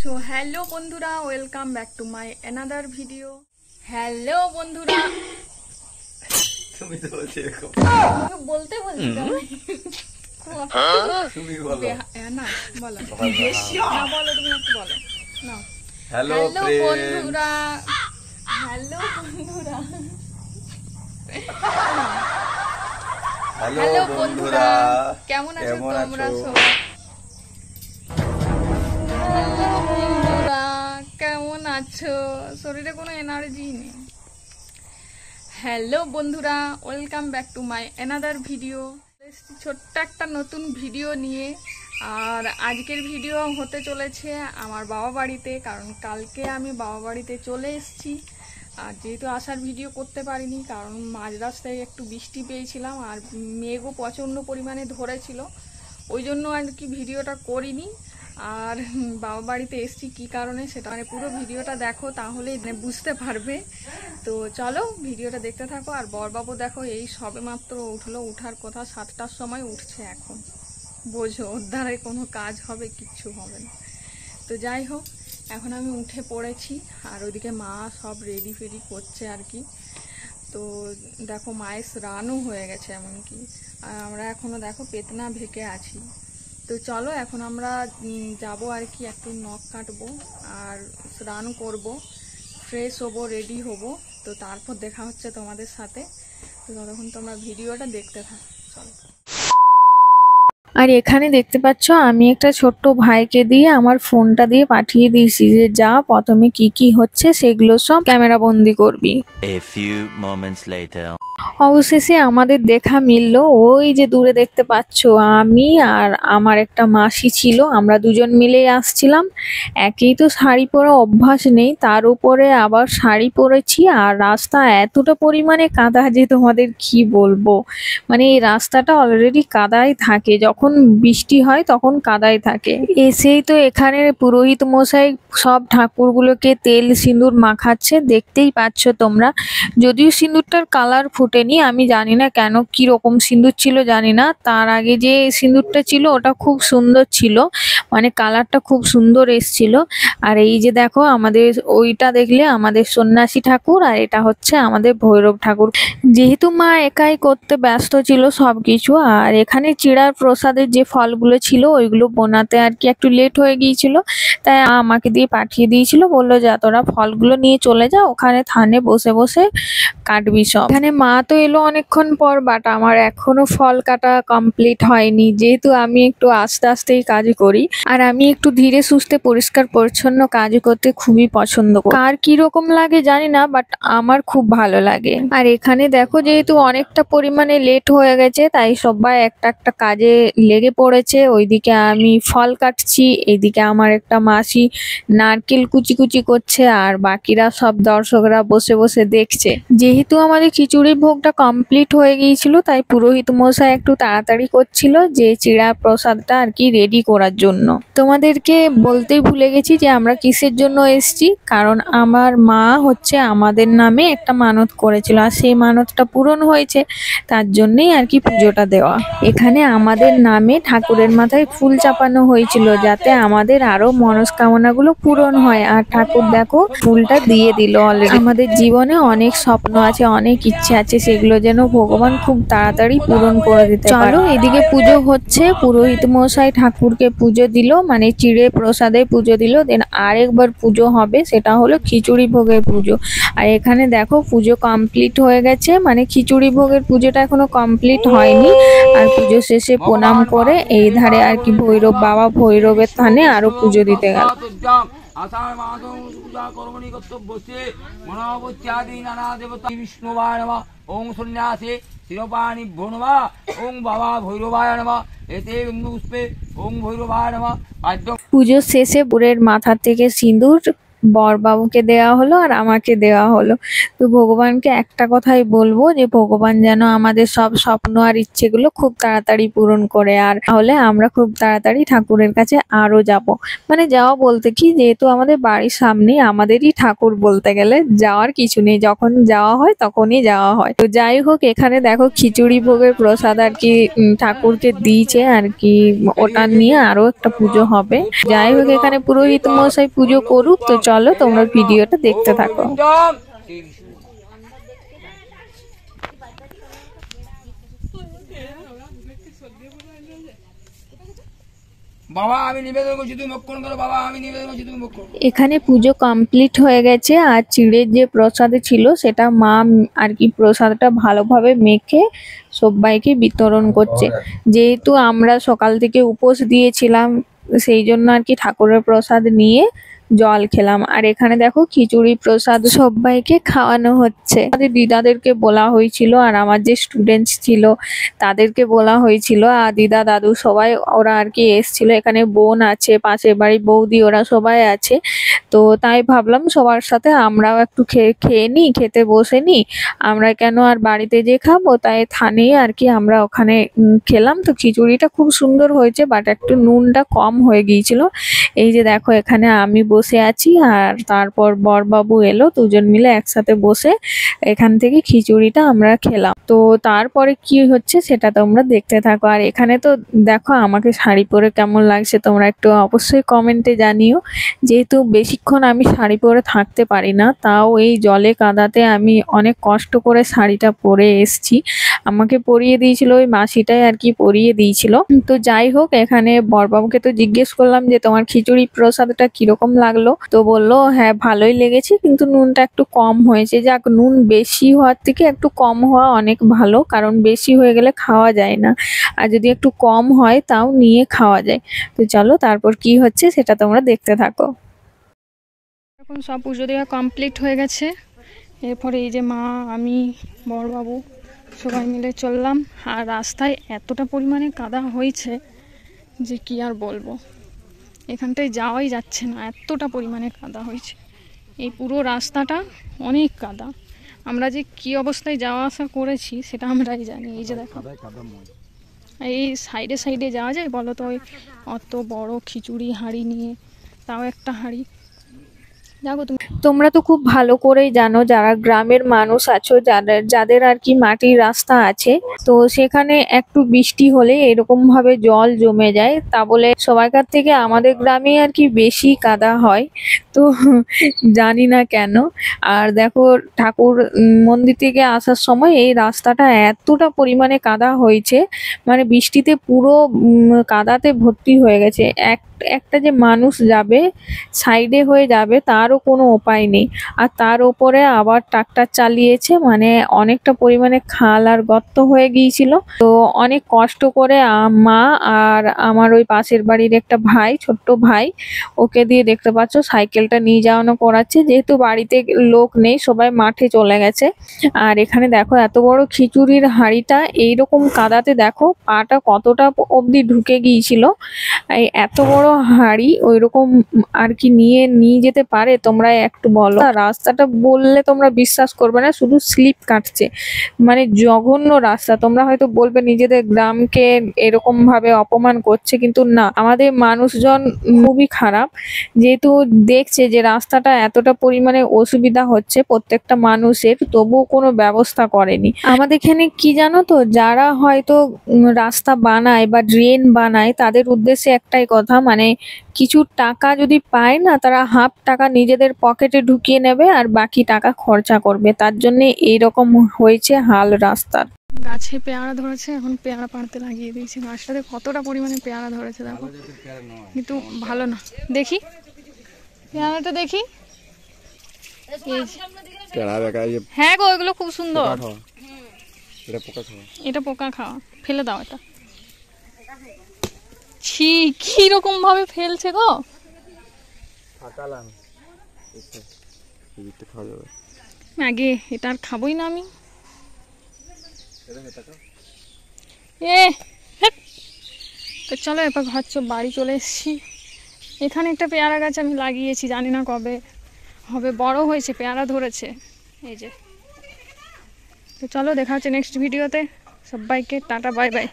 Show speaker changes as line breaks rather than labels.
So hello বন্ধুরা, welcome back to my another video. Hello বন্ধুরা,
তুমি তো বলছো এরকম
বলতে বলছি
তুমি বলো
না, বলো না, বলো তুমি একটু বলো না।
হ্যালো
বন্ধুরা, হ্যালো বন্ধুরা,
হ্যালো বন্ধুরা,
কেমন আছো তোমরা সবাই? বন্ধুরা কেমন আছো? শরীরে কোনো এনার্জি নেই। হ্যালো বন্ধুরা, welcome back to my another video. ছোট্ট একটা নতুন ভিডিও নিয়ে, আর আজকের ভিডিও হতে চলেছে আমার বাবা বাড়িতে, কারণ কালকে আমি বাবা বাড়িতে চলে এসেছি। আর যেহেতু আসার ভিডিও করতে পারিনি, কারণ মাঝ রাস্তায় একটু বৃষ্টি পেয়েছিলাম আর মেঘও প্রচণ্ড পরিমাণে ধরেছিল, ওই জন্য আর কি ভিডিওটা করিনি। আর বাবা বাড়িতে এসছি কী কারণে, সেটা মানে পুরো ভিডিওটা দেখো, তাহলে বুঝতে পারবে। তো চলো ভিডিওটা দেখতে থাকো। আর বরবাবু দেখো এই সবে মাত্র উঠলো, উঠার কথা 7টার সময় উঠছে এখন। বোঝো ওর দ্বারা কোনো কাজ হবে, কিচ্ছু হবে না। তো যাই হোক, এখন আমি উঠে পড়েছি, আর ওইদিকে মা সব রেডি ফেডি করছে আর কি। তো দেখো মায়ের স্নানও হয়ে গেছে এমনকি, আর আমরা এখনও দেখো পেতনা ভেকে আছি। তো চলো এখন আমরা যাব আর কি, একটু নখ কাটবো আর স্নান করব, ফ্রেশ হবো, রেডি হব। তো তারপর দেখা হচ্ছে তোমাদের সাথে। তো ততক্ষণ তোমরা ভিডিওটা দেখতে থাকো, চলো।
আর এখানে দেখতে পাচ্ছ আমি একটা ছোট্ট ভাইকে দিয়ে আমার ফোনটা দিয়ে পাঠিয়ে দিয়েছি যে যা প্রথমে কি কি হচ্ছে সেগুলো সব ক্যামেরা বন্দি করবি।
A few moments later.
অবশেষে আমাদের দেখা মিললো। ওই যে দূরে দেখতে পাচ্ছ আমি আর আমার একটা মাসি ছিল, আমরা দুজন মিলেই আসছিলাম। একেই তো শাড়ি পরা অভ্যাস নেই, তার উপরে আবার শাড়ি পরেছি, আর রাস্তা এতটা পরিমাণে কাদা যে তোমাদের কি বলবো। মানে এই রাস্তাটা অলরেডি কাদায় থাকে, যখন বৃষ্টি হয় তখন কাদায় থাকে। এসেই তো এখানে পুরোহিত মশাই সব ঠাকুরগুলোকে তেল সিঁদুর মাখাচ্ছে, দেখতেই পাচ্ছ তোমরা। যদিও সিঁদুরটার কালার ফুটেনি, আমি জানি না কেন, কি রকম সিঁদুর ছিল জানি না। তার আগে যে সিঁদুরটা ছিল ওটা খুব সুন্দর ছিল, মানে কালারটা খুব সুন্দর এসছিল। আর এই যে দেখো আমাদের ওইটা দেখলে আমাদের সন্ন্যাসী ঠাকুর, আর এটা হচ্ছে আমাদের ভৈরব ঠাকুর। যেহেতু মা একাই করতে ব্যস্ত ছিল সবকিছু, আর এখানে চিড়ার প্রসাদের যে ফলগুলো ছিল ওইগুলো বোনাতে আর কি একটু লেট হয়ে গিয়েছিল, তাই আমাকে দিয়ে পাঠিয়ে দিয়েছিল, বললো যা তোরা ফলগুলো নিয়ে চলে যা, ওখানে থানে বসে বসে কাটবি সব। এখানে মা তো এলো অনেকক্ষণ পর, বাট আমার এখনো ফল কাটা কমপ্লিট হয়নি, যেহেতু আমি একটু আস্তে আস্তেই কাজ করি। আর আমি একটু ধীরে সুস্থে পরিষ্কার পরিচ্ছন্ন কাজ করতে খুবই পছন্দ করি। কার কিরকম লাগে জানি না, বাট আমার খুব ভালো লাগে। আর এখানে দেখো যেহেতু অনেকটা পরিমাণে লেট হয়ে গেছে, তাই সবাই একটা একটা কাজে লেগে পড়েছে। ওইদিকে আমি ফল কাটছি, এইদিকে আমার একটা মাসি নারকেল কুচি কুচি করছে, আর বাকিরা সব দর্শকরা বসে বসে দেখছে। যেহেতু আমাদের খিচুড়ি ভোগটা কমপ্লিট হয়ে গিয়েছিল, তাই পুরোহিত মশাই একটু তাড়াতাড়ি করছিল যে চিড়া প্রসাদটা আর কি রেডি করার জন্য। তোমাদেরকে বলতেই ভুলে গেছি যে আমরা কিসের জন্য এসেছি, কারণ আমার মা হচ্ছে আমাদের নামে একটা মানত করেছিল, আর সেই মানতটা পূরণ হয়েছে, তার জন্যই আর কি পুজোটা দেওয়া। এখানে আমাদের নামে ঠাকুরের মাথায় ফুল চাপানো হয়েছিল, যাতে আমাদের আরো মনস্কামনাগুলো পূরণ হয়। আর ঠাকুর দেখো ফুলটা দিয়ে দিল অলরেডি। আমাদের জীবনে অনেক স্বপ্ন আছে, অনেক ইচ্ছে আছে, সেগুলো যেন ভগবান খুব তাড়াতাড়ি পূরণ করে দিতে পারে। চলো এদিকে পুজো হচ্ছে, পুরোহিত মশাই ঠাকুরকে পুজো দিল, মানে চিড়ে প্রসাদে পুজো দিল। দেন আরেকবার পুজো হবে, সেটা হলো খিচুড়ি ভোগের পুজো। আর এখানে দেখো পুজো কমপ্লিট হয়ে গেছে, মানে খিচুড়ি ভোগের পুজোটা এখনো কমপ্লিট হয়নি। আর পুজো শেষে প্রণাম করে এই ধারে আর কি ভৈরব বাবা, ভৈরবের থানে আরো পুজো দিতে গেল।
আষাঢ় মাস পূজা কর্মণি কর্তব্যস্যে মনোবচ্চাদি নানা দেবতা বিষ্ণুবায় নমঃ। ওং সন্ন্যাসে শিরপাণিভ্যো নমঃ। ওং বাবা ভৈরবায় নমঃ। এতে গন্ধপুষ্পে ওং ভৈরবায় নমঃ।
পুজোর শেষে বুড়ের মাথা থেকে সিঁদুর বরবাবুকে দেওয়া হলো আর আমাকে দেওয়া হলো। তো ভগবানকে একটা কথাই বলবো যে ভগবান যেন আমাদের সব স্বপ্ন আর ইচ্ছেগুলো খুব তাড়াতাড়ি পূরণ করে, আর তাহলে আমরা খুব তাড়াতাড়ি ঠাকুরের কাছে আরো যাব। মানে যাওয়া বলতে কি, যেহেতু আমাদের বাড়ির সামনে আমাদেরই ঠাকুর বলতে গেলে, যাওয়ার কিছু নেই, যখন যাওয়া হয় তখনই যাওয়া হয়। তো যাই হোক, এখানে দেখো খিচুড়ি ভোগের প্রসাদ আর কি ঠাকুরকে দিয়েছে আর কি, ওটা নিয়ে আরো একটা পুজো হবে। যাই হোক, এখানে পুরোহিত মশাই পুজো করুক। তো চলো তোমরা ভিডিওটা দেখতে থাকো।
বাবা আমি নিবেদন করছি, তুমি মক্ষণ করো। বাবা আমি নিবেদন করছি, তুমি মক্ষণ করো।
এখানে পুজো কমপ্লিট হয়ে গেছে, আর চিড়ের যে প্রসাদ ছিল সেটা মা আর কি প্রসাদটা ভালোভাবে মেখে সবাইকে বিতরণ করছে। যেহেতু আমরা সকাল থেকে উপোস দিয়েছিলাম, সেই জন্য আর কি ঠাকুরের প্রসাদ নিয়ে জল খেলাম। আর এখানে দেখো খিচুড়ি প্রসাদ সবাইকে খাওয়ানো হচ্ছে। আমাদের দিদাদেরকে বলা হয়েছিল, আর আমার যে স্টুডেন্টস ছিল তাদেরকে বলা হয়েছিল, আর দিদা দাদু সবাই ওরা আর কি এসছিল। এখানে বোন আছে, পাশের বাড়ি বৌদি, ওরা সবাই আছে। তো তাই ভাবলাম সবার সাথে আমরাও একটু খেয়ে নিই, খেতে বসে নিই। আমরা কেন আর বাড়িতে যে খাবো, তাই থানেই আর কি আমরা ওখানে খেলাম। তো খিচুড়িটা খুব সুন্দর হয়েছে, বাট একটু নুনটা কম হয়ে গিয়েছিল। এই যে দেখো এখানে আমি বসে আছি, আর তারপর বরবাবু এলো, দুজন মিলে একসাথে বসে এখান থেকে খিচুড়িটা আমরা খেলাম। তো তারপরে কি হচ্ছে সেটা তোমরা দেখতে থাকো। আর এখানে তো দেখো আমাকে শাড়ি পরে কেমন লাগছে তোমরা একটু অবশ্যই কমেন্টে জানিও। যেহেতু বেশিক্ষণ আমি শাড়ি পরে থাকতে পারি না, তাও এই জলে কাদাতে আমি অনেক কষ্ট করে শাড়িটা পরে এসছি। আমাকে পরিয়ে দিয়েছিল ওই মাসিটাই আর কি পরিয়ে দিয়েছিল। তো যাই হোক, এখানে বরবাবুকে তো জিজ্ঞেস করলাম যে তোমার খিচুড়ি প্রসাদটা কিরকম লাগলো। তো বললো হ্যাঁ ভালোই লেগেছে, কিন্তু নুনটা একটু কম হয়েছে। যাক, নুন বেশি হওয়ার থেকে একটু কম হওয়া অনেক ভালো, কারণ বেশি হয়ে গেলে খাওয়া যায় না, আর যদি একটু কম হয় তাও নিয়ে খাওয়া যায়। তো চলো তারপর কি হচ্ছে সেটা তোমরা দেখতে থাকো।
এখন সব পুজো দেওয়া কমপ্লিট হয়ে গেছে। এরপরে এই যে মা, আমি, বরবাবু সবাই মিলে চললাম। আর রাস্তায় এতটা পরিমাণে কাদা হয়েছে যে কি আর বলবো, এখানটায় যাওয়াই যাচ্ছে না, এতটা পরিমাণে কাদা হয়েছে। এই পুরো রাস্তাটা অনেক কাদা। আমরা যে কি অবস্থায় যাওয়া আসা করেছি সেটা আমরাই জানি। এই যে দেখো, এই সাইডে সাইডে যাওয়া যায় বলো তো? ওই অত বড় খিচুড়ি হাঁড়ি নিয়ে, তাও একটা হাঁড়ি। যাবো তুমি?
তোমরা তো খুব ভালো করেই জানো, যারা গ্রামের মানুষ আছো, যাদের আর কি মাটির রাস্তা আছে, তো সেখানে একটু বৃষ্টি হলে এরকম ভাবে জল জমে যায়। তা বলে সবাইকার থেকে আমাদের গ্রামে আর কি বেশি কাদা হয়, তো জানি না কেন। আর দেখো ঠাকুর মন্দির থেকে আসার সময় এই রাস্তাটা এতটা পরিমাণে কাদা হয়েছে, মানে বৃষ্টিতে পুরো কাদাতে ভর্তি হয়ে গেছে। একটা যে মানুষ যাবে, সাইডে হয়ে যাবে, তারও কোনো উপায় নেই। আর তার উপরে আবার ট্রাক্টর চালিয়েছে, মানে অনেকটা পরিমাণে খাল আর গর্ত হয়ে গিয়েছিল। তো অনেক কষ্ট করে মা আর আমার ওই পাশের বাড়ির একটা ভাই, ছোট্ট ভাই, ওকে দিয়ে দেখতে পাচ্ছ সাইকেলটা নিয়ে যাওয়ানো করাচ্ছে। যেহেতু বাড়িতে লোক নেই, সবাই মাঠে চলে গেছে। আর এখানে দেখো এত বড় খিচুড়ির হাঁড়িটা এইরকম কাদাতে দেখো পাটা কতটা অবধি ঢুকে গিয়েছিল। এই এত বড় হাঁড়ি ওইরকম আর কি নিয়ে যেতে পারে? তোমরা একটু বলো। রাস্তাটা বললে তোমরা বিশ্বাস করবে না, শুধু স্লিপ কাটছে, মানে জঘন্য রাস্তা। তোমরা হয়তো বলবে নিজেদের গ্রামকে এরকম ভাবে অপমান করছে, কিন্তু না, আমাদের মানুষজন খুবই খারাপ। যেহেতু দেখছে যে রাস্তাটা এতটা পরিমাণে অসুবিধা হচ্ছে প্রত্যেকটা মানুষের, তবুও কোনো ব্যবস্থা করেনি। আমাদের এখানে কি জানো তো, যারা হয়তো রাস্তা বানায় বা ড্রেন বানায়, তাদের উদ্দেশ্যে একটাই কথা, মানে কিছু টাকা যদি পায় না, তারা হাফ টাকা নিজেদের পকেটে ঢুকিয়ে নেবে আর বাকি টাকা খরচা করবে। তার জন্য এইরকম হয়েছে হাল রাস্তার।
গাছে পেয়ারা ধরেছে, এখন পেয়ারা পাড়তে লাগিয়ে দিয়েছি। গাছটাতে কতটা পরিমাণে পেয়ারা ধরেছে দেখো, কিন্তু ভালো না। দেখি পেয়ারাটা দেখি। হ্যাঁ গো, এগুলো খুব সুন্দর। এটা পোকা খাওয়া, ফেলে দাও এটা। ছি, কিরকম ভাবে ফেলছে গো। আগে এটা আর খাবোই না আমি। তো চলো এবার বাড়ি চলে এসেছি। এখানে একটা পেয়ারা গাছ আমি লাগিয়েছি, জানি না কবে হবে, বড় হয়েছে, পেয়ারা ধরেছে এই যে। তো চলো দেখা হচ্ছে নেক্সট ভিডিওতে। সবাইকে টাটা, বাই বাই।